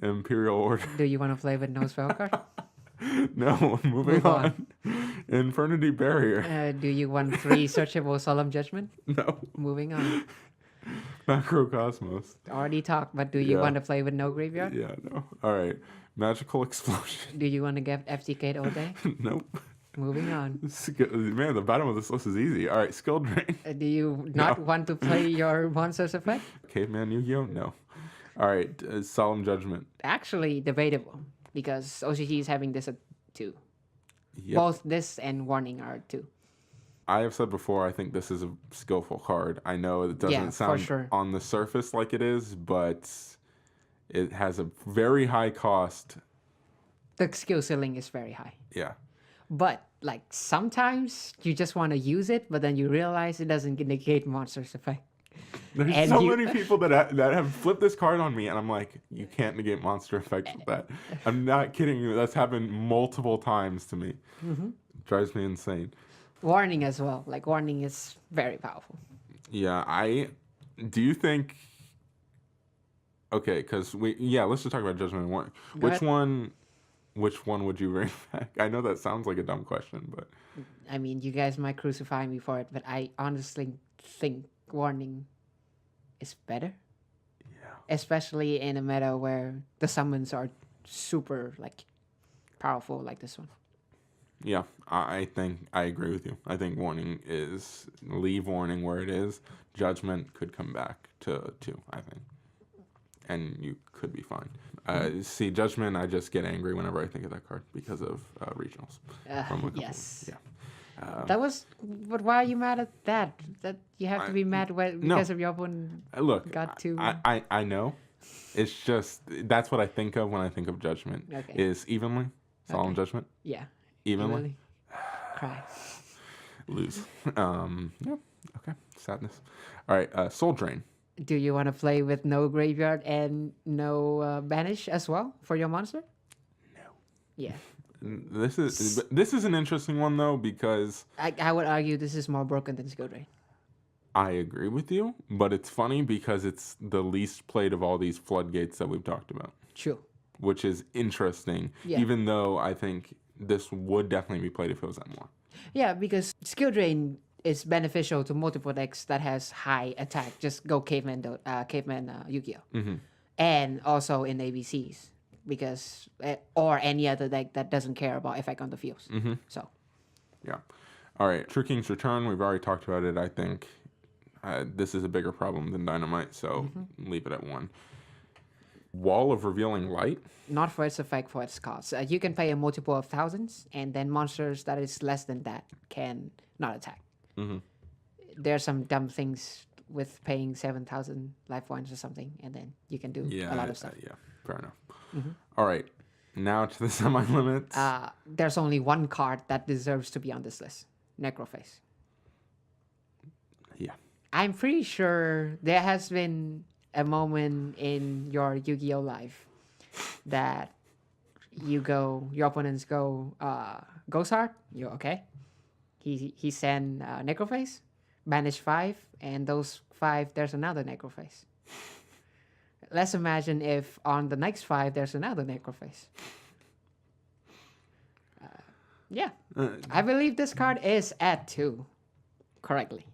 Imperial Order. Do you want to play with no spell card? No. Moving Move on. Infernity Barrier. Do you want 3 searchable Solemn Judgment? No. Moving on. Macrocosmos. Already talked, but do you Yeah. want to play with no graveyard? Yeah, no. All right. Magical Explosion. Do you want to get FTK'd all day? Nope. Moving on. Man, the bottom of this list is easy. All right, Skill Drain. Do you not want to play your monsters effect? Caveman Yu-Gi-Oh? No. All right, Solemn Judgment. Actually, debatable because OCG is having this at 2. Yep. Both this and Warning are 2. I have said before, I think this is a skillful card. I know it doesn't Yeah, for sound sure. on the surface like it is, but it has a very high cost. The skill ceiling is very high. Yeah. But like sometimes you just want to use it, but then you realize it doesn't negate monsters effect. There's And so you- many people that have flipped this card on me, and I'm like, you can't negate monster effects with that. I'm not kidding you. That's happened multiple times to me. Drives me insane. Warning as well. Like Warning is very powerful. Yeah, do you think? Okay, because let's just talk about Judgment and Warning. Go Which ahead. one? Which one would you bring back? I know that sounds like a dumb question, but I mean, you guys might crucify me for it, but I honestly think Warning is better. yeah, Especially in a meta where the summons are super like powerful like this one. yeah. I think I agree with you. I think Warning is leave Warning where it is. Judgment could come back to 2, I think, and you could be fine. See, Judgment, I just get angry whenever I think of that card because of regionals. From a couple- Yes. Yeah. That was, but why are you mad at that? That you have to be mad because of your opponent. Look, Got to- I know. It's just that's what I think of when I think of Judgment. Okay. Is evenly Solemn Okay. Judgment Yeah. evenly Really? Cry. lose. Yeah. Okay. Sadness. All right. Soul Drain. Do you want to play with no graveyard and no banish as well for your monster? No. Yeah. This is an interesting one though because I would argue this is more broken than Skill Drain. I agree with you, but it's funny because it's the least played of all these floodgates that we've talked about, True. which is interesting. Yeah. Even though I think this would definitely be played if it was M1. Yeah, because Skill Drain is beneficial to multiple decks that has high attack. Just go Caveman Yu-Gi-Oh! And also in ABCs because or any other deck that doesn't care about effect on the fields. So Yeah. All right. True King's Return. We've already talked about it. I think this is a bigger problem than Dynamite, so leave it at 1. Wall of Revealing Light. not for its effect, for its cost. You can pay a multiple of thousands, and then monsters that is less than that can not attack. There are some dumb things with paying 7,000 life points or something, and then you can do a lot of stuff. Yeah, fair enough. All right. Now to the semi-limits. There's only one card that deserves to be on this list. Necroface. Yeah. I'm pretty sure there has been a moment in your Yu-Gi-Oh life that your opponents go, Ghost Heart, you're okay. He send Necroface, banish 5, and those 5, there's another Necroface. Let's imagine if on the next 5, there's another Necroface. Yeah. I believe this card is at 2. Correctly.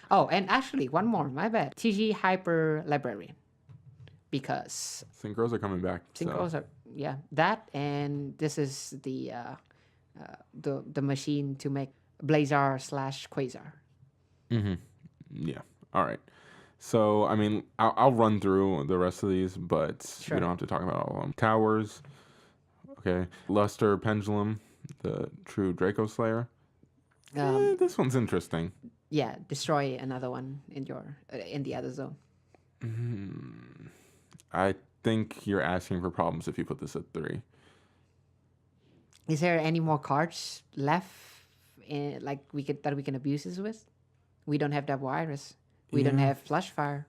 Oh, and actually, one more. My bad. TG Hyper Librarian. Because Synchros are coming back. synchros are, yeah, that, and this is the machine to make Blazar / Quasar. Yeah. All right. So, I mean, I'll run through the rest of these, but Sure. we don't have to talk about all of them. Towers. Okay. Luster Pendulum. The True Draco Slayer. This one's interesting. Yeah, destroy another one in your in the other zone. I think you're asking for problems if you put this at 3. Is there any more cards left like we can abuse this with? We don't have Double Iris. We don't have Flush Fire.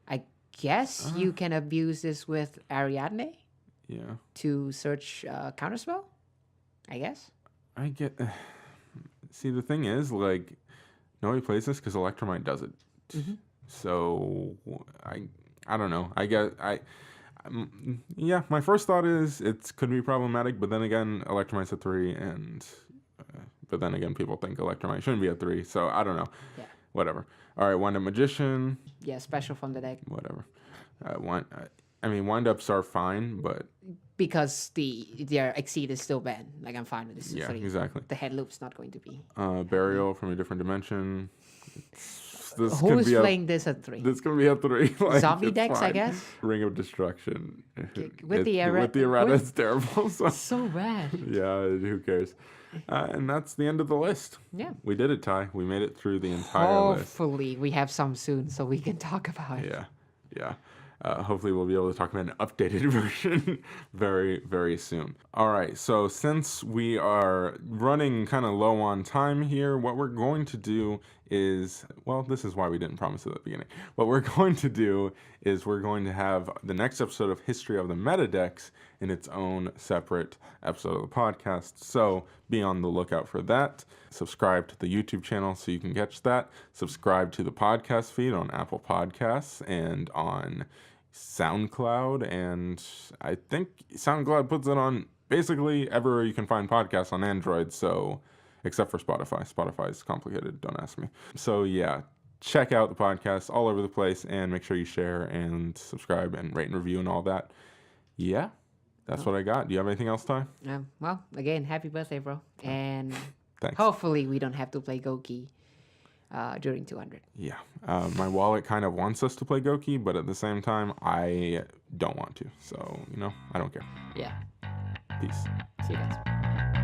I guess you can abuse this with Ariadne Yeah. to search Counterspell. I guess. I get. See, the thing is, like, nobody plays this because Electromite does it. So I don't know. Yeah. My first thought is it could be problematic, but then again, Electromite's at 3, and but then again, people think Electromite shouldn't be at 3. So I don't know. Yeah. Whatever. All right, Wind Up Magician. Yeah, special from the deck Whatever. Wind Ups are fine, but because their exceed is still banned. Like I'm fine with this. yeah, 3. exactly. The head loop's not going to be. Burial from a Different Dimension. this Who could is be playing this at 3? This could be a 3. Like, Zombie it's decks, I fine. guess? Ring of Destruction. With the errata. With the errata, it's terrible. So, So bad. yeah, who cares? And that's the end of the list. Yeah. We did it, Ty. We made it through the entire list. Hopefully we have some soon so we can talk about it. Yeah. Hopefully we'll be able to talk about an updated version very, very soon. All right, so since we are running kind of low on time here, what we're going to do is, well, this is why we didn't promise it at the beginning. What we're going to do is we're going to have the next episode of History of the Meta Decks in its own separate episode of the podcast. So be on the lookout for that. Subscribe to the YouTube channel so you can catch that. Subscribe to the podcast feed on Apple Podcasts and on SoundCloud, and I think SoundCloud puts it on basically everywhere you can find podcasts on Android, so except for Spotify. Spotify is complicated, don't ask me. So yeah, check out the podcast all over the place, and make sure you share and subscribe and rate and review and all that. Yeah, that's what I got. Do you have anything else, Ty? Well, again, happy birthday, bro. And Thanks. hopefully we don't have to play Goki during 200. Yeah, my wallet kind of wants us to play Goki, but at the same time, I don't want to. So, I don't care. Yeah. Peace. See you guys.